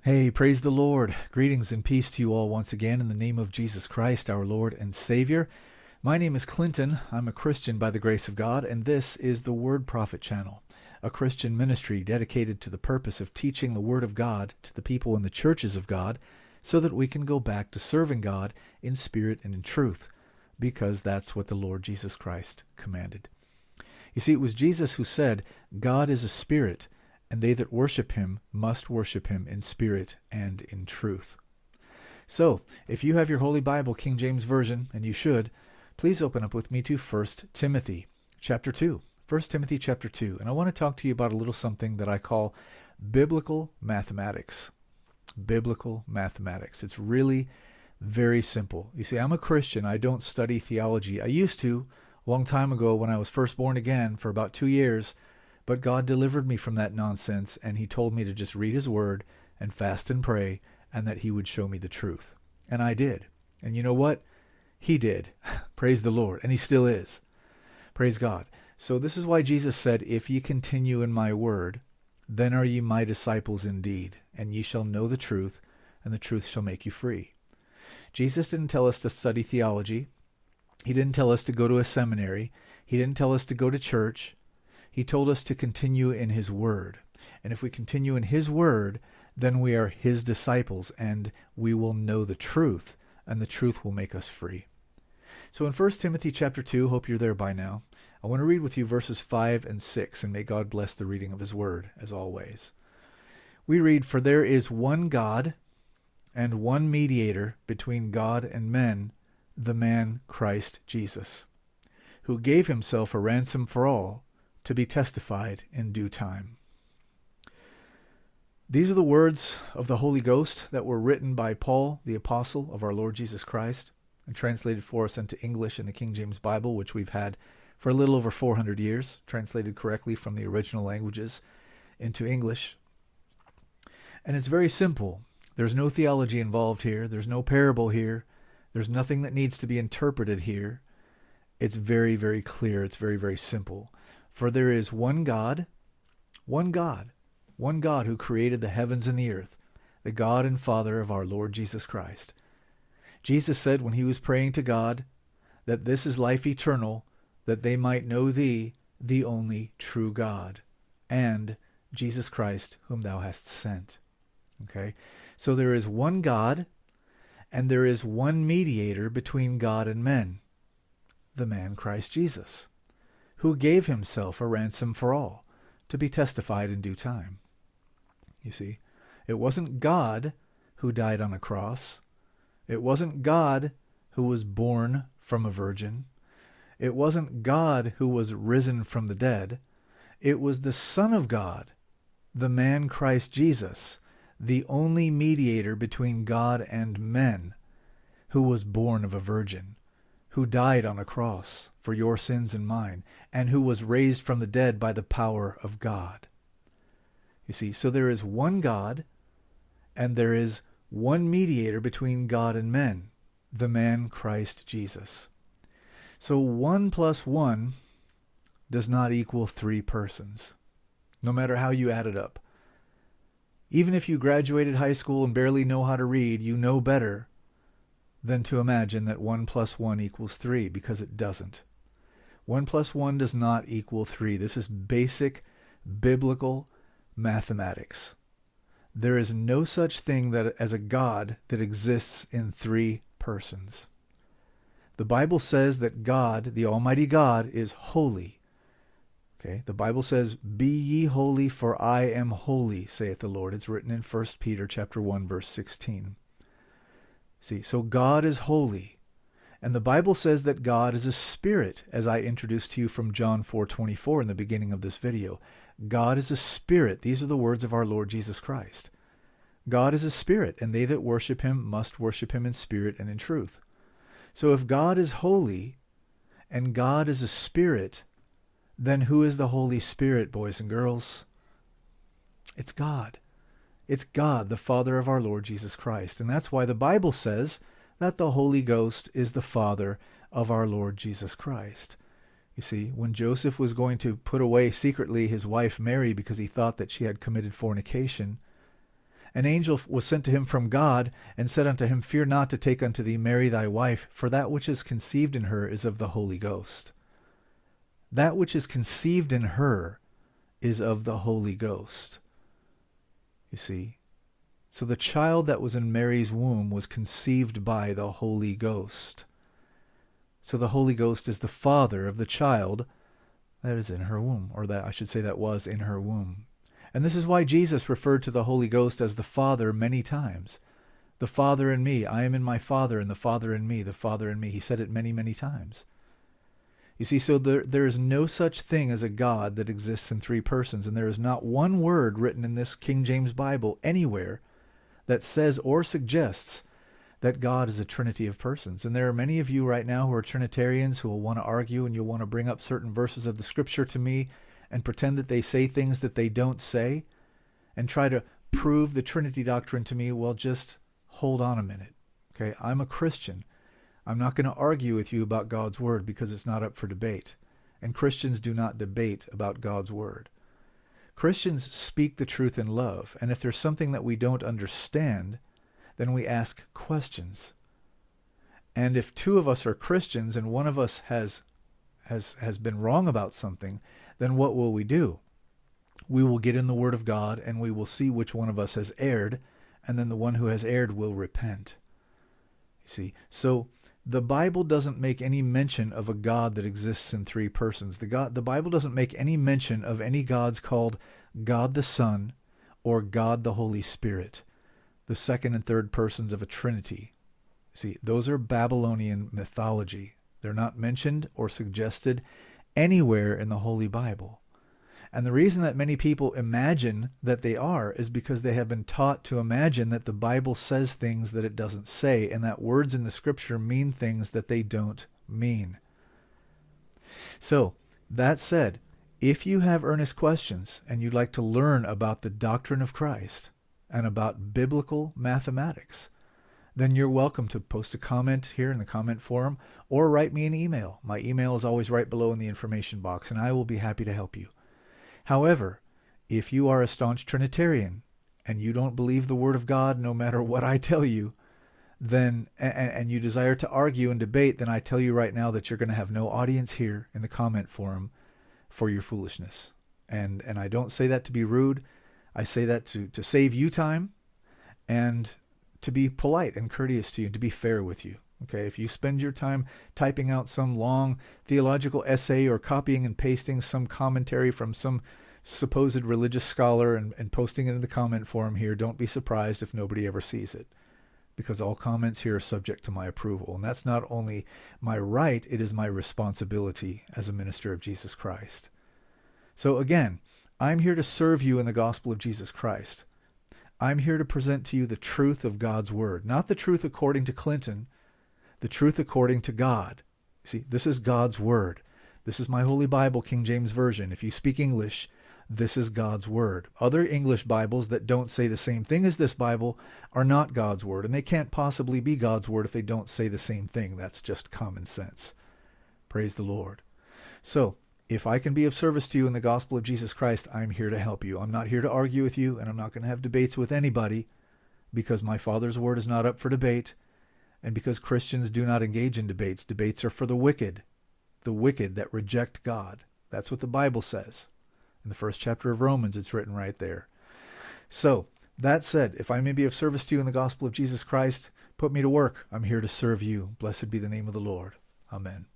Hey, praise the Lord. Greetings and peace to you all once again in the name of Jesus Christ, our Lord and Savior. My name is Clinton. I'm a Christian by the grace of God, and this is the Word Prophet Channel, a Christian ministry dedicated to the purpose of teaching the Word of God to the people in the churches of God so that we can go back to serving God in spirit and in truth, because that's what the Lord Jesus Christ commanded. You see, it was Jesus who said, God is a spirit, and they that worship him must worship him in spirit and in truth. So, if you have your Holy Bible, King James Version, and you should, please open up with me to 1 Timothy chapter 2. 1 Timothy chapter 2. And I want to talk to you about a little something that I call biblical mathematics. Biblical mathematics. It's really very simple. You see, I'm a Christian. I don't study theology. I used to a long time ago when I was first born again for about 2 years. But God delivered me from that nonsense, and he told me to just read his word and fast and pray, and that he would show me the truth. And I did. And you know what? He did. Praise the Lord. And he still is. Praise God. So this is why Jesus said, if ye continue in my word, then are ye my disciples indeed, and ye shall know the truth, and the truth shall make you free. Jesus didn't tell us to study theology. He didn't tell us to go to a seminary. He didn't tell us to go to church. He told us to continue in his word. And if we continue in his word, then we are his disciples, and we will know the truth, and the truth will make us free. So in 1 Timothy chapter 2, hope you're there by now, I want to read with you verses 5 and 6, and may God bless the reading of his word, as always. We read, For there is one God, and one mediator between God and men, the man Christ Jesus, who gave himself a ransom for all, to be testified in due time. These are the words of the Holy Ghost that were written by Paul, the apostle of our Lord Jesus Christ, and translated for us into English in the King James Bible, which we've had for a little over 400 years, translated correctly from the original languages into English. And it's very simple. There's no theology involved here. There's no parable here. There's nothing that needs to be interpreted here. It's very, very clear. It's very, very simple. For there is one God who created the heavens and the earth, the God and Father of our Lord Jesus Christ. Jesus said when he was praying to God that this is life eternal, that they might know thee, the only true God, and Jesus Christ, whom thou hast sent. Okay? So there is one God, and there is one mediator between God and men, the man Christ Jesus, who gave himself a ransom for all, to be testified in due time. You see, it wasn't God who died on a cross. It wasn't God who was born from a virgin. It wasn't God who was risen from the dead. It was the Son of God, the man Christ Jesus, the only mediator between God and men, who was born of a virgin, who died on a cross for your sins and mine, and who was raised from the dead by the power of God. You see, so there is one God, and there is one mediator between God and men, the man Christ Jesus. So 1 plus 1 does not equal 3 persons, no matter how you add it up. Even if you graduated high school and barely know how to read, you know better than to imagine that 1 plus 1 equals 3, because it doesn't. 1 plus 1 does not equal 3. This is basic biblical mathematics. There is no such thing as a God that exists in 3 persons. The Bible says that God, the Almighty God, is holy. Okay? The Bible says, Be ye holy, for I am holy, saith the Lord. It's written in 1 Peter chapter 1, verse 16. See, so God is holy. And the Bible says that God is a spirit, as I introduced to you from John 4:24 in the beginning of this video. God is a spirit. These are the words of our Lord Jesus Christ. God is a spirit, and they that worship him must worship him in spirit and in truth. So if God is holy, and God is a spirit, then who is the Holy Spirit, boys and girls? It's God. It's God, the Father of our Lord Jesus Christ. And that's why the Bible says that the Holy Ghost is the Father of our Lord Jesus Christ. You see, when Joseph was going to put away secretly his wife Mary because he thought that she had committed fornication, An angel was sent to him from God, and said unto him, Fear not to take unto thee Mary thy wife, for that which is conceived in her is of the Holy Ghost. That which is conceived in her is of the Holy Ghost. You see? So the child that was in Mary's womb was conceived by the Holy Ghost. So the Holy Ghost is the father of the child that is in her womb, or that I should say that was in her womb. And this is why Jesus referred to the Holy Ghost as the Father many times. The Father in me, I am in my Father, and the Father in me, the Father in me. He said it many, many times. You see, so there is no such thing as a God that exists in three persons, and there is not one word written in this King James Bible anywhere that says or suggests that God is a trinity of persons. And there are many of you right now who are Trinitarians who will want to argue, and you'll want to bring up certain verses of the Scripture to me and pretend that they say things that they don't say and try to prove the Trinity doctrine to me. Well, just hold on a minute. Okay, I'm a Christian. I'm not going to argue with you about God's word because it's not up for debate. And Christians do not debate about God's word. Christians speak the truth in love. And if there's something that we don't understand, then we ask questions. And if two of us are Christians and one of us has been wrong about something, then what will we do? We will get in the Word of God and we will see which one of us has erred, and then the one who has erred will repent. You see, so the Bible doesn't make any mention of a God that exists in three persons. The Bible doesn't make any mention of any gods called God the Son or God the Holy Spirit, the second and third persons of a Trinity. See, those are Babylonian mythology. They're not mentioned or suggested anywhere in the Holy Bible. And the reason that many people imagine that they are is because they have been taught to imagine that the Bible says things that it doesn't say, and that words in the Scripture mean things that they don't mean. So, that said, if you have earnest questions and you'd like to learn about the doctrine of Christ and about biblical mathematics, then you're welcome to post a comment here in the comment forum or write me an email. My email is always right below in the information box, and I will be happy to help you. However, if you are a staunch Trinitarian and you don't believe the Word of God no matter what I tell you, then and you desire to argue and debate, then I tell you right now that you're going to have no audience here in the comment forum for your foolishness. And I don't say that to be rude. I say that to save you time and to be polite and courteous to you and to be fair with you. Okay, if you spend your time typing out some long theological essay or copying and pasting some commentary from some supposed religious scholar and posting it in the comment forum here, don't be surprised if nobody ever sees it, because all comments here are subject to my approval. And that's not only my right, it is my responsibility as a minister of Jesus Christ. So again, I'm here to serve you in the gospel of Jesus Christ. I'm here to present to you the truth of God's word, not the truth according to Clinton, the truth according to God. See, this is God's word. This is my Holy Bible, King James Version. If you speak English, this is God's word. Other English Bibles that don't say the same thing as this Bible are not God's word, and they can't possibly be God's word if they don't say the same thing. That's just common sense. Praise the Lord. So, if I can be of service to you in the gospel of Jesus Christ, I'm here to help you. I'm not here to argue with you, and I'm not going to have debates with anybody, because my Father's word is not up for debate, and because Christians do not engage in debates. Debates are for the wicked that reject God. That's what the Bible says. In the first chapter of Romans, it's written right there. So, that said, if I may be of service to you in the gospel of Jesus Christ, put me to work. I'm here to serve you. Blessed be the name of the Lord. Amen.